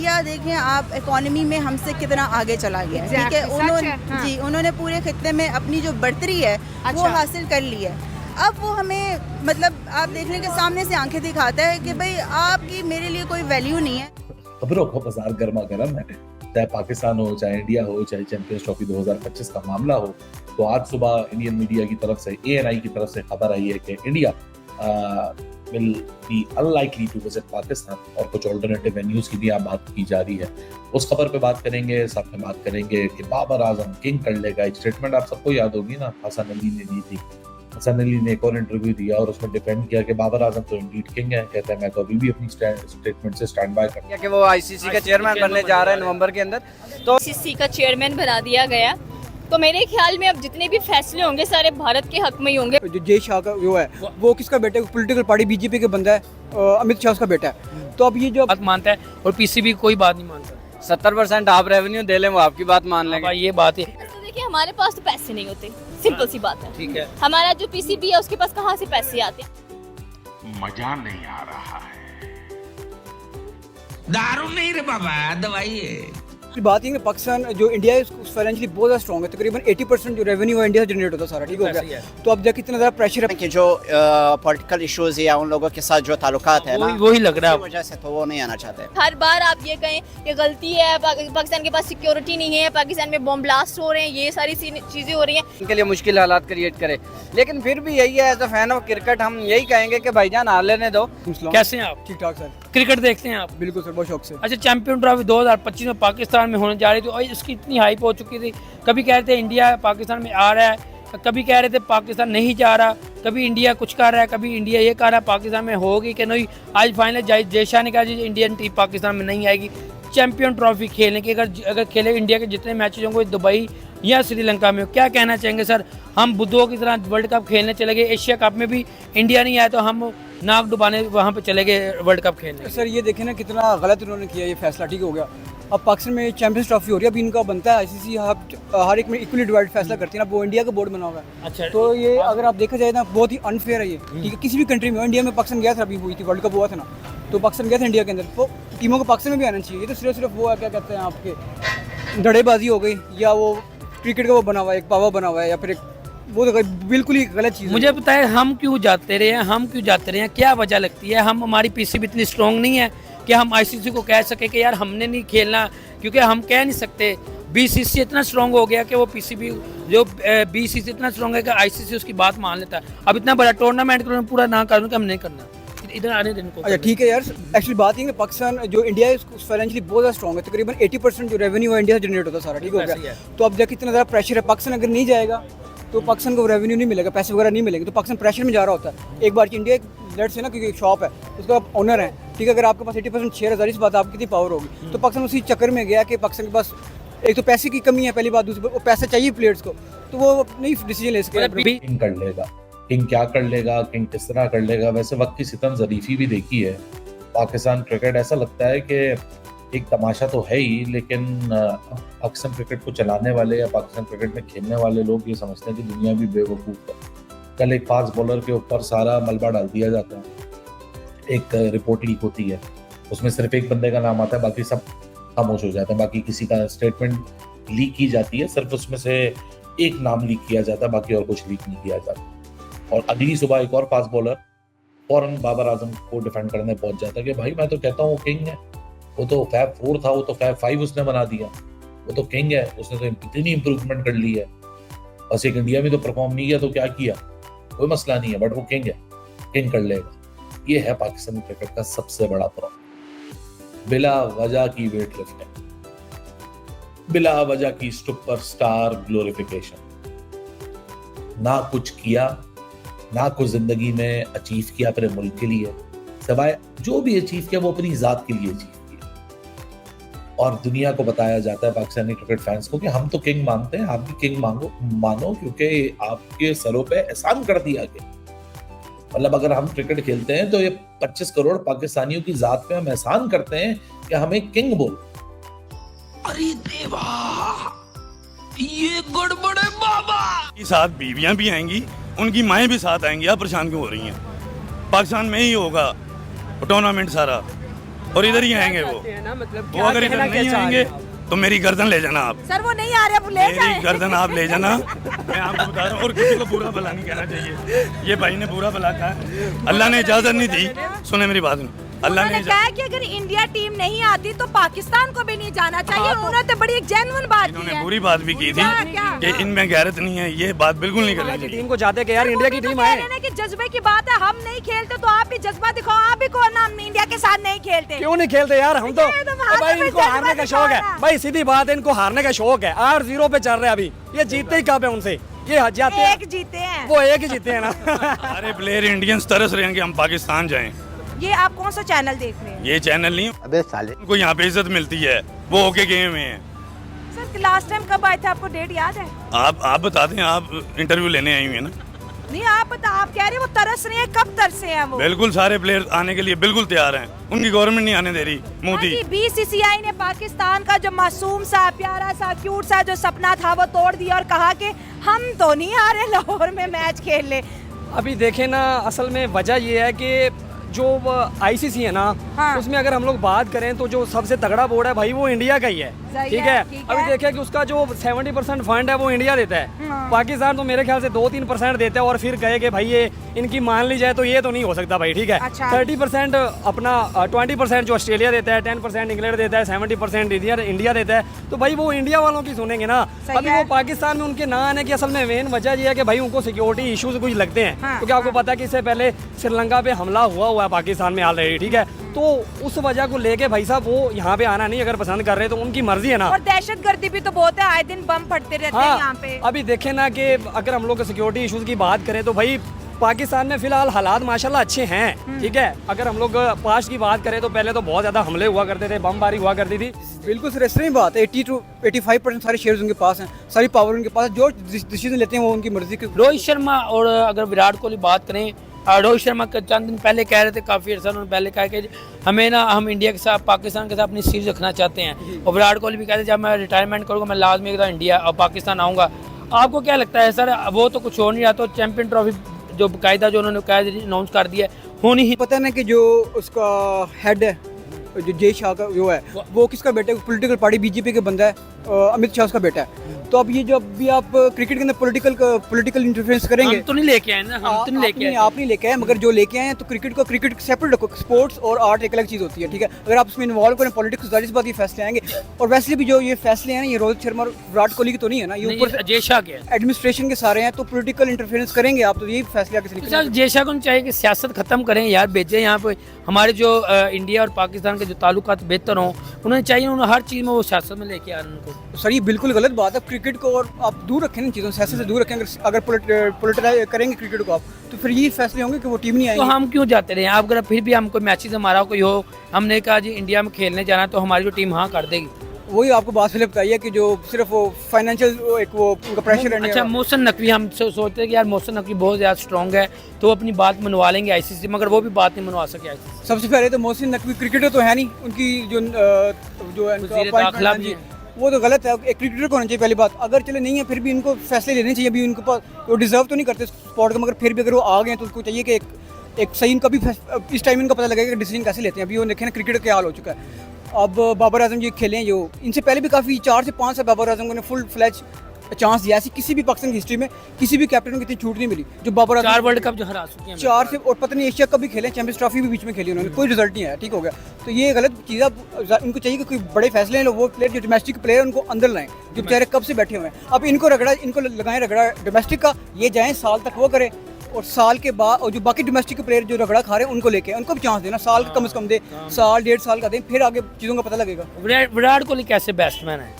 India देखें आप, economy में हमसे कितना आगे चला गया है, ठीक है। उन्होंने हाँ। जी उन्होंने पूरे खित्ते में अपनी जो बढ़तरी है वो हासिल कर ली है। अब वो हमें मतलब आप देखने के सामने से आंखें दिखाता है कि भाई आपकी मेरे लिए कोई वैल्यू नहीं है। खबरों का बाजार गर्मा गर्म है, चाहे पाकिस्तान हो, चाहे इंडिया हो, चाहे चैंपियंस ट्रॉफी 2025 का मामला हो। तो आज सुबह इंडियन मीडिया की तरफ से, ANI की तरफ से खबर आई है कि India will be unlikely to visit Pakistan, और कुछ ऑल्टरनेटिव वेन्यूज की भी यहाँ बात की जा रही है। उस खबर पे बात करेंगे, साथ में बात करेंगे कि बाबर आजम किंग कर लेगा। एक स्टेटमेंट आप सबको याद होगी ना, हसन अली ने दी थी। हसन अली ने एक और इंटरव्यू दिया और उसमें डिफेंड किया कि बाबर आजम तो इंडीड किंग है। कहता है मैं तो अभी भी अपनी स्टेटमेंट से स्टैंड बाय करता हूं कि वो ICC का चेयरमैन बनने जा रहा है नवंबर के अंदर। तो ICC का चेयरमैन बना दिया गया, तो मेरे ख्याल में अब जितने भी फैसले होंगे सारे भारत के हक में ही होंगे। जो जय शाह का वो है, वो किसका बेटा है? पॉलिटिकल पार्टी BJP के बंदा है, अमित शाह का बेटा है। तो अब ये जो बात मानता है और PCB कोई बात नहीं मानता। 70% आप रेवेन्यू दे लें, वो आपकी बात मान लेंगे। भाई ये बात है, तो देखिए हमारे पास तो पैसे नहीं होते, सिंपल सी बात है। ठीक है। हमारा जो PCB है उसके पास कहाँ से पैसे आते हैं? मजा नहीं आ रहा है। दारू नहीं रे बाबा, दवाई है। बात है कि पाकिस्तान जो इंडिया है फाइनेंशियली बहुत ज़्यादा स्ट्रॉन्ग है। तकरीबन 80% जो रेवेन्यू है इंडिया से जनरेट होता है सारा, ठीक हो गया। तो अब देखिए कितना ज़्यादा प्रेशर है कि जो पॉलिटिकल इश्यूज या उन लोगों के साथ जो ताल्लुकात है ना, वही लग रहा है वजह से तो वो नहीं आना चाहते। हर बार आप ये कहें कि गलती है, पाकिस्तान के पास सिक्योरिटी नहीं है, पाकिस्तान में बॉम्ब ब्लास्ट हो रहे हैं, ये सारी चीजें हो रही हैं। इनके लिए मुश्किल हालात क्रिएट करे, लेकिन फिर भी यही है, as a fan of cricket हम यही कहेंगे कि भाईजान हार लेने दो। कैसे हैं आप? ठीक ठाक सर, क्रिकेट देखते हैं आप? बिल्कुल सर, बहुत शौक से। अच्छा, चैंपियन ट्रॉफी 2025 में पाकिस्तान में होने जा रही थी और इसकी इतनी हाइप हो चुकी थी। कभी कह रहे थे इंडिया पाकिस्तान में आ रहा है, कभी कह रहे थे पाकिस्तान नहीं जा रहा, कभी इंडिया कुछ कर रहा है, कभी इंडिया ये कर रहा है पाकिस्तान में होगी कि नहीं। आज फाइनल जय शाह ने कहा जी इंडियन टीम पाकिस्तान में नहीं आएगी। चैंपियन ट्रॉफी खेलने की अगर खेले इंडिया के जितने मैचेज होंगे दुबई या श्रीलंका में, क्या कहना चाहेंगे सर? हम बुद्धों की तरह वर्ल्ड कप खेलने चले गए, एशिया कप में भी इंडिया नहीं आया तो हम नाक डुबाने वहाँ पे चले गए वर्ल्ड कप खेलने। सर ये देखें ना कितना गलत उन्होंने किया ये फैसला, ठीक हो गया। अब पाकिस्तान में चैंपियंस ट्रॉफी हो रही है, अभी इनका बनता है ICC हर एक में इक्वली डिवाइड फैसला करती है ना, वो इंडिया का बोर्ड बना हुआ है। अच्छा, तो ये अगर आप देखा जाए ना बहुत ही अनफेयर है ये, ठीक है। किसी भी कंट्री में, इंडिया में पाकिस्तान गया था, अभी हुई थी वर्ल्ड कप हुआ था ना, तो पाकिस्तान गया था इंडिया के अंदर, तो टीमों को पाकिस्तान में भी आना चाहिए। ये तो सिर्फ वो क्या कहते हैं आपके धड़ेबाजी हो गई, या वो क्रिकेट का वो बना हुआ है, एक पावा बना हुआ है, या फिर एक वो तो बिल्कुल ही गलत चीज़ है। मुझे पता है हम क्यों जाते रहे हैं, हम क्यों जाते रहे हैं, क्या वजह लगती है? हम हमारी PCB इतनी स्ट्रॉन्ग नहीं है कि हम ICC को कह सके कि यार हमने नहीं खेलना, क्योंकि हम कह नहीं सकते। BCC इतना स्ट्रॉन्ग हो गया कि वो PCB जो BCC इतना स्ट्रॉन्ग है कि ICC उसकी बात मान लेता है। अब इतना बड़ा टूर्नामेंट पूरा ना करूँ कि हम नहीं करना, इधर आने देने को। अच्छा ठीक है यार, एक्चुअली बात है कि पाकिस्तान जो इंडिया है फाइनेंशियली बहुत ज़्यादा स्ट्रॉन्ग है। तकरीबन 80% जो रेवेन्यू है इंडिया से जनरेट होता है सारा, ठीक हो गया। तो अब देखिए कितना ज़्यादा प्रेशर है। पाकिस्तान अगर नहीं जाएगा तो पाकिस्तान को रेवेन्यू नहीं मिलेगा, पैसे वगैरह नहीं मिलेंगे, तो पाकिस्तान प्रेशर में जा रहा होता है। एक बार की इंडिया लेट से ना, क्योंकि एक शॉप है उसका आप ओनर है, ठीक है। अगर आपके पास 80% शेयर है, इस बात आपकी कितनी पावर होगी। तो पाकिस्तान उसी चक्कर में गया कि पाकिस्तान के पास एक तो पैसे की कमी है, पहली बात, दूसरी बात पैसा चाहिए प्लेयर्स को, तो वो नहीं डिसीजन ले सके। किंग कर लेगा, किंग क्या कर लेगा, किंग किस तरह कर लेगा। वैसे वक्त की सितम ज़रीफ़ी भी देखी है। पाकिस्तान क्रिकेट ऐसा लगता है कि एक तमाशा तो है ही, लेकिन पाकिस्तान क्रिकेट को चलाने वाले या पाकिस्तान क्रिकेट में खेलने वाले लोग ये समझते हैं कि दुनिया भी बेवकूफ़ है। कल एक फास्ट बॉलर के ऊपर सारा मलबा डाल दिया जाता है, एक रिपोर्ट लीक होती है, उसमें सिर्फ एक बंदे का नाम आता है, बाकी सब खामोश हो जाते हैं। बाकी किसी का स्टेटमेंट लीक की जाती है, सिर्फ उसमें से एक नाम लीक किया जाता है, बाकी और कुछ लीक नहीं किया जाता। और अगली सुबह एक और फास्ट बॉलर फौरन बाबर आजम को डिफेंड करने पहुंच जाता है कि भाई मैं तो कहता हूँ वो किंग है, वो तो फैब 4 था, वो तो फैब 5 उसने बना दिया, वो तो किंग है, उसने तो इतनी इंप्रूवमेंट कर ली है। बस एक इंडिया में तो परफॉर्म नहीं किया तो क्या किया, कोई मसला नहीं है, बट वो किंग है, किंग कर लेगा। ये है पाकिस्तान क्रिकेट का सबसे बड़ा प्रॉब्लम। बिला वजह की वेट लिफ्टिंग, बिला वजह की सुपरस्टार ग्लोरिफिकेशन, ना कुछ किया, ना कुछ जिंदगी में अचीव किया अपने मुल्क के लिए, सिवाय जो भी अचीव किया वो अपनी जात के लिए अचीव किया। और दुनिया को बताया जाता है, पाकिस्तानी क्रिकेट फैंस को, कि हम तो किंग मानते हैं, आप भी किंग मानो, क्योंकि आपके सरों पे एहसान कर दिया गया। मतलब अगर हम क्रिकेट खेलते हैं तो ये 25 करोड़ पाकिस्तानियों की जात पे हम एहसान करते हैं कि हमें किंग बोल। अरे देवा, ये गड़बड़ है बाबा। के साथ बीवियां भी आएंगी, उनकी माएँ भी साथ आएंगी। आप परेशान क्यों हो रही हैं? पाकिस्तान में ही होगा टूर्नामेंट सारा, और इधर ही आएंगे वो वो अगर इधर नहीं आएंगे तो मेरी गर्दन ले जाना आप। सर वो नहीं आ रहे, अब ले मेरी गर्दन आप ले जाना, मैं आपको बता रहा हूँ। और किसी को बुरा भला नहीं कहना चाहिए, ये भाई ने बुरा भला कहा, अल्लाह ने इजाजत नहीं दी। सुने मेरी बात, अल्लाह ने कहा कि अगर इंडिया टीम नहीं आती तो पाकिस्तान को भी नहीं जाना चाहिए। उन्होंने तो बड़ी एक जेन्युइन बात की इन्होंने है। बुरी बात भी की थी कि इनमें गैरत नहीं है, ये बात बिल्कुल नहीं करनी चाहिए। टीम को चाहते कि यार इंडिया की टीम आए, कि जज्बे की बात है, हम नहीं खेलते तो आप भी जज्बा दिखाओ, आप भी कौन हम इंडिया के साथ नहीं खेलते। क्यों नहीं खेलते यार, हम तो भाई इनको हारने का शौक है भाई, सीधी बात है, इनको हारने का शौक है। 8-0 पे चल रहे हैं अभी, ये जीतते ही कब है उनसे, ये जाते हैं एक जीते हैं, वो एक ही जीते हैं ना। सारे प्लेयर इंडियंस तरस रहे हैं कि हम पाकिस्तान जाएं। ये आप कौन सा चैनल देख रहे हैं? ये चैनल नहीं, अबे साले, उनको यहाँ पे इज्जत मिलती है, वो होके गए हुए हैं। सर लास्ट टाइम कब आए थे, आपको डेट याद है? आप बता दें, आप इंटरव्यू लेने आई हुई है ना। नहीं आप बता, आप कह रहे हैं वो तरस रहे हैं, कब तरसे हैं वो? बिल्कुल सारे प्लेयर आने के लिए बिल्कुल तैयार हैं, उनकी गवर्नमेंट नहीं आने दे रही मोदी। बीसीसीआई ने पाकिस्तान का जो मासूम सा, प्यारा सा, क्यूट सा जो सपना था वो तोड़ दिया और कहा कि हम तो नहीं आ रहे लाहौर में मैच खेल ले। अभी देखें ना, असल में वजह ये है कि जो आईसीसी है ना, हाँ। उसमें अगर हम लोग बात करें तो जो सबसे तगड़ा बोर्ड है भाई वो इंडिया का ही है। ठीक है, अभी देखें कि उसका जो 70% फंड है वो इंडिया देता है, पाकिस्तान तो मेरे ख्याल से 2-3% देता है। और फिर कहे कि भाई ये इनकी मान ली जाए तो ये तो नहीं हो सकता भाई। ठीक है, 30% अपना 20% जो ऑस्ट्रेलिया देता है, 10% इंग्लैंड देता है, 70% इंडिया देता है। तो भाई वो इंडिया वालों की सुनेंगे ना। अभी वो पाकिस्तान में उनके ना आने की असल में मेन वजह ये है कि भाई उनको सिक्योरिटी इश्यूज कुछ लगते हैं, क्योंकि आपको पता है कि इससे पहले श्रीलंका पे हमला हुआ है पाकिस्तान में ऑलरेडी। ठीक है, तो उस वजह को लेके भाई साहब वो यहाँ पे आना नहीं अगर पसंद कर रहे तो उनकी मर्जी है ना। और दहशतगर्दी भी तो बहुत है, आए दिन बम फटते रहते हैं यहाँ पे। अभी देखें ना कि अगर हम लोग सिक्योरिटी इश्यूज की बात करें तो भाई पाकिस्तान में फिलहाल हालात माशाल्लाह अच्छे हैं। ठीक है, अगर हम लोग पास्ट की बात करें तो पहले तो बहुत ज़्यादा हमले हुआ करते थे, बमबारी हुआ करती थी। बिल्कुल सर, ऐसी बात है, 80 to 85% सारे शेयर्स उनके पास हैं, सारी पावर उनके पास, जो डिसीजन लेते हैं वो उनकी मर्जी के। रोहित शर्मा और अगर विराट कोहली बात करें, रोहित शर्मा चंद दिन पहले कह रहे थे, काफ़ी अर्सा उन्होंने पहले कहा कि हमें ना, हम इंडिया के साथ, पाकिस्तान के साथ अपनी सीरीज रखना चाहते हैं। और विराट कोहली भी कहते जब मैं रिटायरमेंट करूँगा मैं लाजमी एक इंडिया और पाकिस्तान आऊँगा। आपको क्या लगता है सर, वो तो कुछ हो नहीं रहा, तो चैंपियन ट्रॉफी जो बाकायदा जो उन्होंने अनाउंस कर दिया है होनी ही। पता है ना कि जो उसका हेड है, जो जय शाह का जो है, वो किसका बेटा है? पॉलिटिकल पार्टी बीजेपी के बंदा है, अमित शाह का बेटा है। तो अब ये जो अभी आप क्रिकेट के अंदर पॉलिटिकल इंटरफेरेंस करेंगे, हम तो नहीं लेके आए ना, हम तो नहीं लेके आए, आप नहीं लेके आए, मगर जो लेके आए हैं तो क्रिकेट सेपरेट रखो। स्पोर्ट्स और आर्ट एक अलग चीज़ होती है। ठीक है, अगर आप उसमें इन्वॉल्व करें पॉलिटिक्स, जाहिर सी बात ये फैसले आएंगे। और वैसे भी जो ये फैसले हैं ना, ये रोहित शर्मा और विराट कोहली की तो नहीं है ना, ये ऊपर जय शाह के एडमिनिस्ट्रेशन के सारे हैं, तो पॉलिटिकल इंटरफेरेंस करेंगे आप तो यही फैसले आगे से निकलेंगे। सर जय शाह को चाहिए कि सियासत खत्म करें यार, भेजें यहाँ पे हमारे जो इंडिया और पाकिस्तान के जो ताल्लुकात बेहतर हों, उन्हें चाहिए उन्हें हर चीज़ में वो सियासत में लेके आ रहे हैं उनको। सर ये बिल्कुल गलत बात है, क्रिकेट को और आप दूर रखें इन चीज़ों से, सियासत से दूर रखें। अगर पोलिटिकाइज करेंगे क्रिकेट को आप, तो फिर ये फैसले होंगे कि वो टीम नहीं आएगी। तो हम क्यों जाते रहे? आप अगर फिर भी हम कोई मैचेस हमारा कोई हो, हमने कहा जी इंडिया में खेलने जाना, तो हमारी जो टीम हाँ कर देगी। वही आपको बात पहले बताइए कि जो सिर्फ वो फाइनेंशियल एक वो उनका प्रेशर है। अच्छा, मोहसिन नकवी, हम सोचते हैं कि यार मोहसिन नकवी बहुत ज़्यादा स्ट्रॉन्ग है तो वो अपनी बात मनवा लेंगे आईसीसी, मगर वो भी बात नहीं मनवा सके आईसीसी। सबसे पहले तो मोहसिन नकवी क्रिकेटर तो है नहीं, उनकी जो वो तो गलत है। एक क्रिकेटर को होना चाहिए पहली बात। अगर चले नहीं है फिर भी इनको फैसले लेने चाहिए। अभी उनके पास वो डिजर्व तो नहीं करते स्पॉट का, मगर फिर भी अगर वो आ गए तो उनको चाहिए कि एक सही इनका भी इस टाइम इनका पता लगेगा कि डिसीजन कैसे लेते हैं। अभी वो देखें ना क्रिकेट का क्या हाल हो चुका है। अब बाबर आजम जी खेले हैं, जो इनसे पहले भी काफ़ी 4 से 5 साल बाबर आजम को ने फुल फ्लैज चांस दिया। ऐसी किसी भी पाकिस्तान की हिस्ट्री में किसी भी कैप्टन को इतनी छूट नहीं मिली जो बाबर आजम। 4 वर्ल्ड कप जो हरा चुके हैं, 4 से, और पता नहीं एशिया कप भी खेले, चैंपियंस ट्रॉफी भी बीच में खेली उन्होंने, कोई रिजल्ट नहीं आया। ठीक हो गया, तो ये गलत चीज़ है। उनको चाहिए कि कोई बड़े फैसले हैं, वो प्लेयर जो डोमेस्टिक प्लेयर उनको अंदर लाएं, जो बेचारे कब से बैठे हुए हैं। अब इनको लगाएं रगड़ा डोमेस्टिक का, ये जाएँ साल तक वो करें, और साल के बाद और जो बाकी डोमेस्टिक प्लेयर जो रगड़ा खा रहे हैं उनको लेके उनको भी चांस देना, साल कम से कम दे, साल 1.5 साल का दें, फिर आगे चीज़ों का पता लगेगा। विराट कोहली कैसे बैट्समैन है?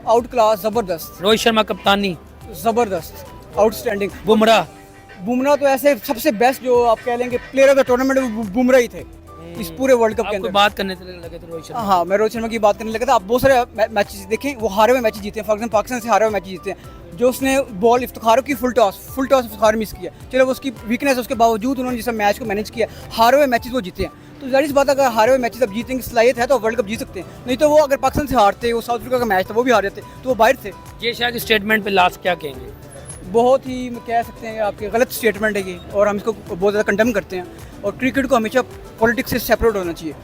आउट क्लास, ज़बरदस्त। रोहित शर्मा कप्तानी ज़बरदस्त, आउटस्टैंडिंग। बुमराह तो ऐसे सबसे बेस्ट जो आप कह लेंगे player of the tournament Bumrah ही थे इस पूरे वर्ल्ड कप के अंदर। बात करने लगे थे रोहित शर्मा। हाँ, मैं रोहित शर्मा की बात करने लगा था। आप बहुत सारे मैचेस देखें, वो हारे हुए मैच जीते हैं। फॉर एग्जाम्पल पाकिस्तान से हारे हुए मैच जीते हैं, जो उसने बॉल इफ्तिखार की फुल टॉस इफ्तिखार मिस किया। चलो वो उसकी वीकनेस है, उसके बावजूद उन्होंने जिस मैच को मैनेज किया, हारे हुए मैचेस वो जीते हैं। तो जाहिर सी बात है अगर हारे हुए मैचेस अब जीतने की सलाहियत है तो वर्ल्ड कप जीत सकते हैं। नहीं तो वो अगर पाकिस्तान से हारते, वो साउथ अफ्रीका का मैच था वो भी हार जाते, तो वो बाहर थे। जय शाह के स्टेटमेंट पे लास्ट क्या कहेंगे? बहुत ही कह सकते हैं आपके गलत स्टेटमेंट है ये, और हम इसको बहुत ज़्यादा कंडेम करते हैं। और क्रिकेट को हमेशा पॉलिटिक्स से सेपरेट होना चाहिए।